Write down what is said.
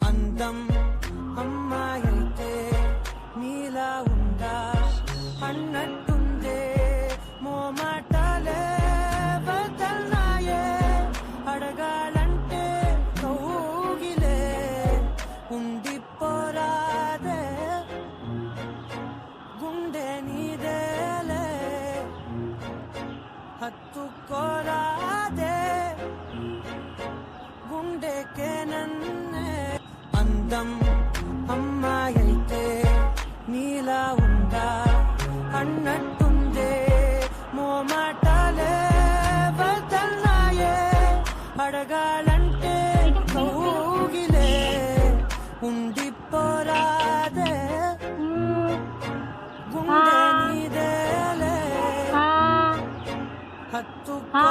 అందం అమ్మాయైతే నీలా ఉందా అన్నట్టుందే మోమాటాలే వదల్నాయే అడగాలంటే కౌగిలే ఉండిపోరాదే గుండె నీదేలే హత్తుకోరాదే గుండెకే నన్నే అందం అమ్మాయైతే నీలా ఉందా అన్నట్టుందే మోమాటాలే వదల్నాయే అడగాలంటే కౌగిలే ఉండిపోరాదే గుండె నీదేలే హత్తుకో